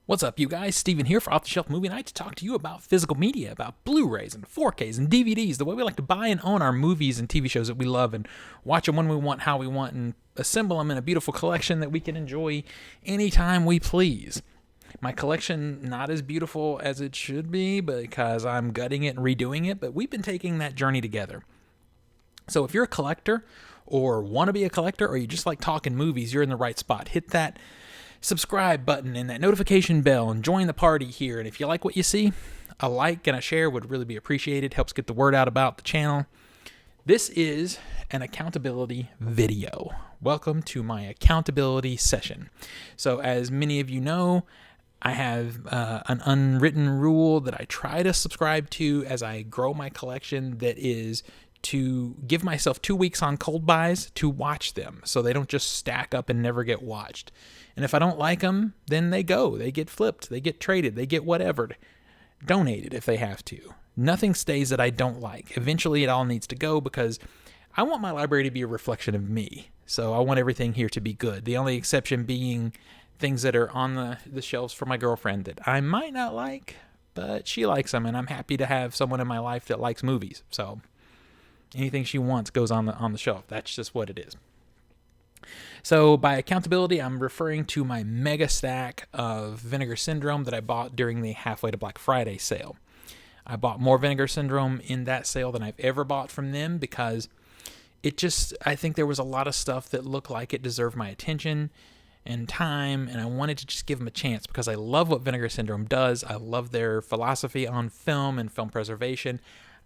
What's up, you guys? Steven here for Off the Shelf Movie Night to talk to you about physical media, about Blu-rays and 4Ks and DVDs, the way we like to buy and own our movies and TV shows that we love and watch them when we want, how we want, and assemble them in a beautiful collection that we can enjoy anytime we please. My collection, not as beautiful as it should be because I'm gutting it and redoing it, but we've been taking that journey together. So if you're a collector or want to be a collector or you just like talking movies, you're in the right spot. Hit that subscribe button and that notification bell and join the party here. And if you like what you see, a like and a share would really be appreciated. Helps get the word out about the channel. This is an accountability video. Welcome to my accountability session. So as many of you know, I have an unwritten rule that I try to subscribe to as I grow my collection, that is to give myself 2 weeks on cold buys to watch them so they don't just stack up and never get watched. And if I don't like them, then they get flipped, they get traded, they get whatever, donated if they have to. Nothing stays that I don't like. Eventually it all needs to go because I want my library to be a reflection of me. So I want everything here to be good. The only exception being things that are on the shelves for my girlfriend that I might not like, but she likes them, and I'm happy to have someone in my life that likes movies. So anything she wants goes on the shelf. That's just what it is. So by accountability, I'm referring to my mega stack of Vinegar Syndrome that I bought during the Halfway to Black Friday sale. I bought more Vinegar Syndrome in that sale than I've ever bought from them because I think there was a lot of stuff that looked like it deserved my attention and time, and I wanted to just give them a chance because I love what Vinegar Syndrome does. I love their philosophy on film and film preservation.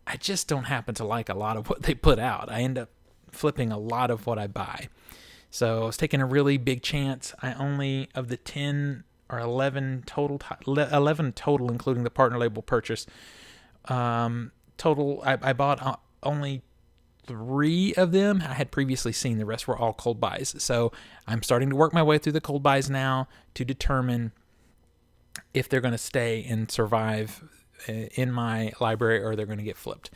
I just don't happen to like a lot of what they put out. I end up flipping a lot of what I buy. So I was taking a really big chance. I only, of the 10 or 11 total, 11 total, including the partner label purchase, total, I bought only 3 of them. I had previously seen. The rest were all cold buys. So I'm starting to work my way through the cold buys now to determine if they're going to stay and survive in my library or they're going to get flipped.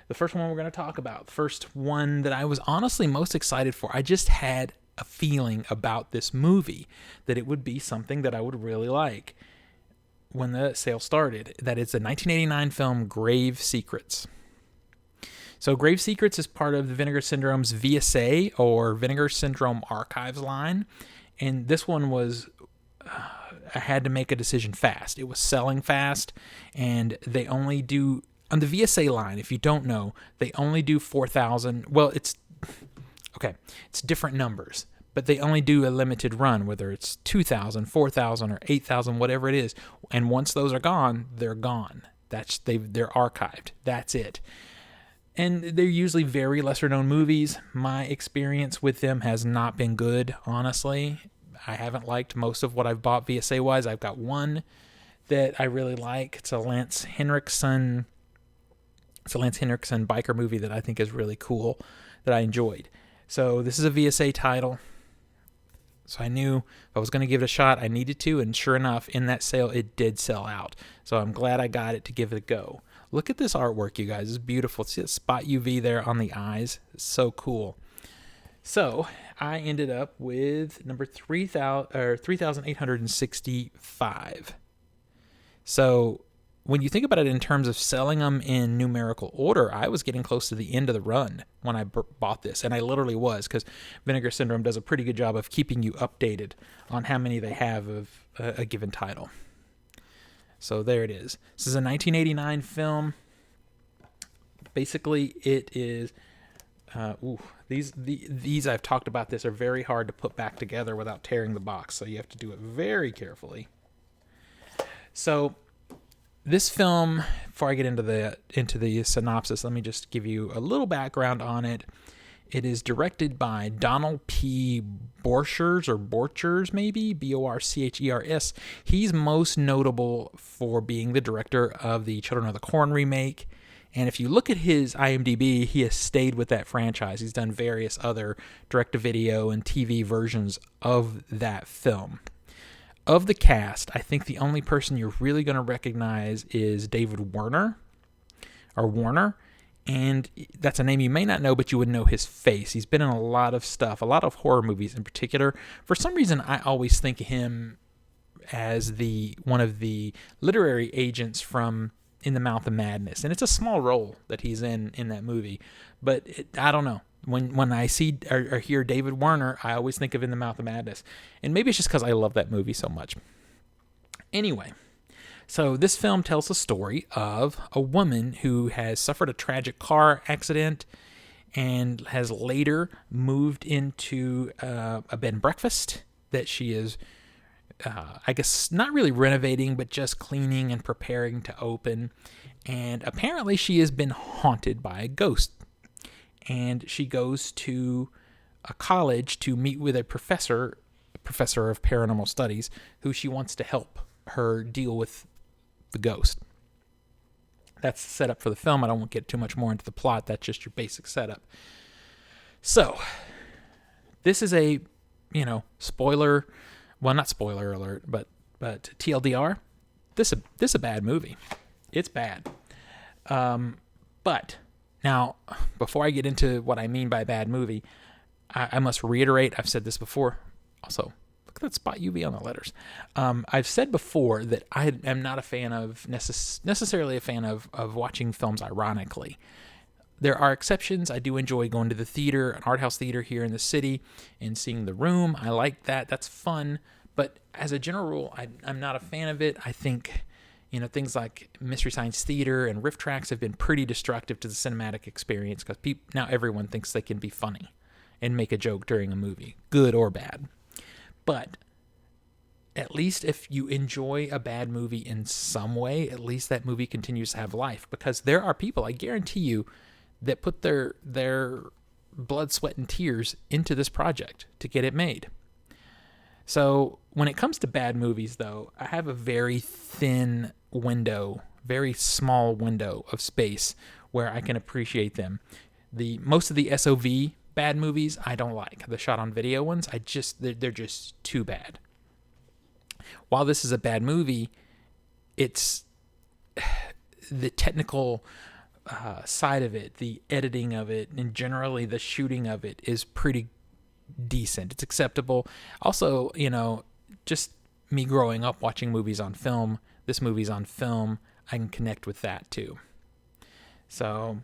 The first one we're going to talk about, first one that I was honestly most excited for, I just had a feeling about this movie that it would be something that I would really like when the sale started. That it's a 1989 film, Grave Secrets. So Grave Secrets is part of the Vinegar Syndrome's VSA, or Vinegar Syndrome Archives line, and this one was I had to make a decision fast. It was selling fast, and they only do, on the VSA line, if you don't know, they only do 4,000. Well, it's different numbers, but they only do a limited run, whether it's 2,000, 4,000, or 8,000, whatever it is. And once those are gone, they're gone. They're archived. That's it. And they're usually very lesser known movies. My experience with them has not been good, honestly. I haven't liked most of what I've bought VSA wise. I've got one that I really like. It's a Lance Henriksen biker movie that I think is really cool, that I enjoyed. So this is a VSA title. So I knew if I was going to give it a shot, I needed to, and sure enough, in that sale, it did sell out. So I'm glad I got it to give it a go. Look at this artwork, you guys. It's beautiful. See that spot UV there on the eyes? It's so cool. So I ended up with number 3,865. So when you think about it in terms of selling them in numerical order, I was getting close to the end of the run when I bought this. And I literally was, because Vinegar Syndrome does a pretty good job of keeping you updated on how many they have of a given title. So there it is. This is a 1989 film. Basically, it is... These I've talked about this are very hard to put back together without tearing the box. So you have to do it very carefully. So... this film, before I get into the synopsis, let me just give you a little background on it. It is directed by Donald P. Borchers, maybe, Borchers. He's most notable for being the director of the Children of the Corn remake. And if you look at his IMDb, he has stayed with that franchise. He's done various other direct-to-video and TV versions of that film. Of the cast, I think the only person you're really going to recognize is David Warner, and that's a name you may not know, but you would know his face. He's been in a lot of stuff, a lot of horror movies in particular. For some reason, I always think of him as one of the literary agents from In the Mouth of Madness, and it's a small role that he's in that movie. But I don't know. When I see or hear David Warner, I always think of In the Mouth of Madness, and maybe it's just because I love that movie so much. Anyway, so this film tells the story of a woman who has suffered a tragic car accident and has later moved into a bed and breakfast that she is, I guess, not really renovating, but just cleaning and preparing to open. And apparently she has been haunted by a ghost. And she goes to a college to meet with a professor of paranormal studies, who she wants to help her deal with the ghost. That's the setup for the film. I don't want to get too much more into the plot. That's just your basic setup. So, this is a, spoiler, well, not spoiler alert, but TLDR. This a bad movie. It's bad. But now, before I get into what I mean by bad movie, I must reiterate, I've said this before. Also, look at that spot UV on the letters. I've said before that I am not a fan of, necessarily a fan of watching films ironically. There are exceptions. I do enjoy going to the theater, an art house theater here in the city, and seeing The Room. I like that. That's fun. But as a general rule, I'm not a fan of it. I think, things like Mystery Science Theater and riff tracks have been pretty destructive to the cinematic experience, because now everyone thinks they can be funny and make a joke during a movie, good or bad. But at least if you enjoy a bad movie in some way, at least that movie continues to have life, because there are people, I guarantee you, that put their blood, sweat, and tears into this project to get it made. So when it comes to bad movies, though, I have a very thin window, very small window of space where I can appreciate them. Most of the SOV bad movies I don't like. The shot on video ones, they're just too bad. While this is a bad movie, it's the technical side of it, the editing of it, and generally the shooting of it is pretty decent. It's acceptable. Also, just me growing up watching movies on film, this movie's on film, I can connect with that too. So,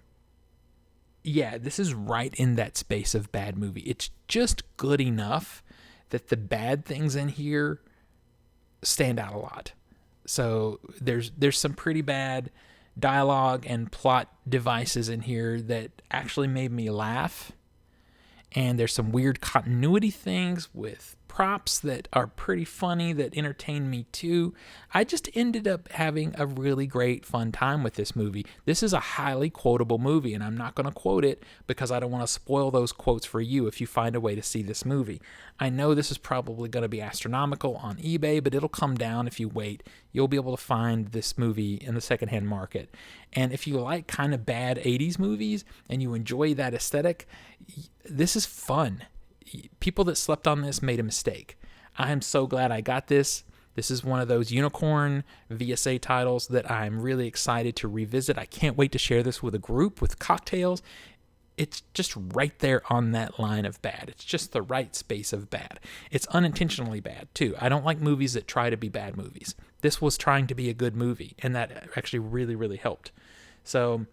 yeah, this is right in that space of bad movie. It's just good enough that the bad things in here stand out a lot. So there's some pretty bad dialogue and plot devices in here that actually made me laugh. And there's some weird continuity things with props that are pretty funny that entertain me too. I just ended up having a really great fun time with this movie. This is a highly quotable movie, and I'm not going to quote it because I don't want to spoil those quotes for you if you find a way to see this movie. I know this is probably going to be astronomical on eBay, but it'll come down if you wait. You'll be able to find this movie in the secondhand market. And if you like kind of bad 80s movies and you enjoy that aesthetic, this is fun. People that slept on this made a mistake. I am so glad I got this. This is one of those unicorn VSA titles that I'm really excited to revisit. I can't wait to share this with a group with cocktails. It's just right there on that line of bad. It's just the right space of bad. It's unintentionally bad, too. I don't like movies that try to be bad movies. This was trying to be a good movie, and that actually really, really helped. So,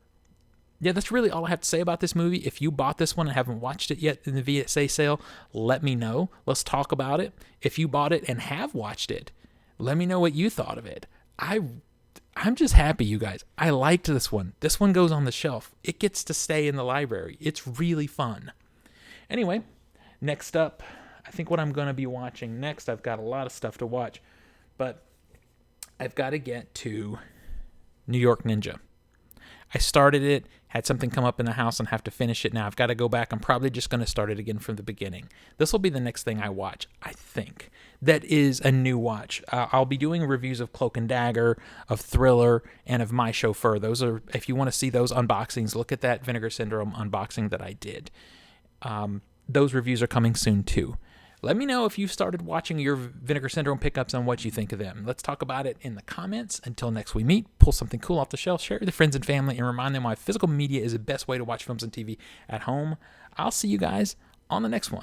yeah, that's really all I have to say about this movie. If you bought this one and haven't watched it yet in the VSA sale, let me know. Let's talk about it. If you bought it and have watched it, let me know what you thought of it. I'm just happy, you guys. I liked this one. This one goes on the shelf. It gets to stay in the library. It's really fun. Anyway, next up, I think what I'm going to be watching next, I've got a lot of stuff to watch, but I've got to get to New York Ninja. I started it, had something come up in the house and have to finish it now. I've got to go back. I'm probably just going to start it again from the beginning. This will be the next thing I watch, I think. That is a new watch. I'll be doing reviews of Cloak and Dagger, of Thriller, and of My Chauffeur. Those are, if you want to see those unboxings, look at that Vinegar Syndrome unboxing that I did. Those reviews are coming soon too. Let me know if you've started watching your Vinegar Syndrome pickups and what you think of them. Let's talk about it in the comments. Until next we meet, pull something cool off the shelf, share it with friends and family, and remind them why physical media is the best way to watch films and TV at home. I'll see you guys on the next one.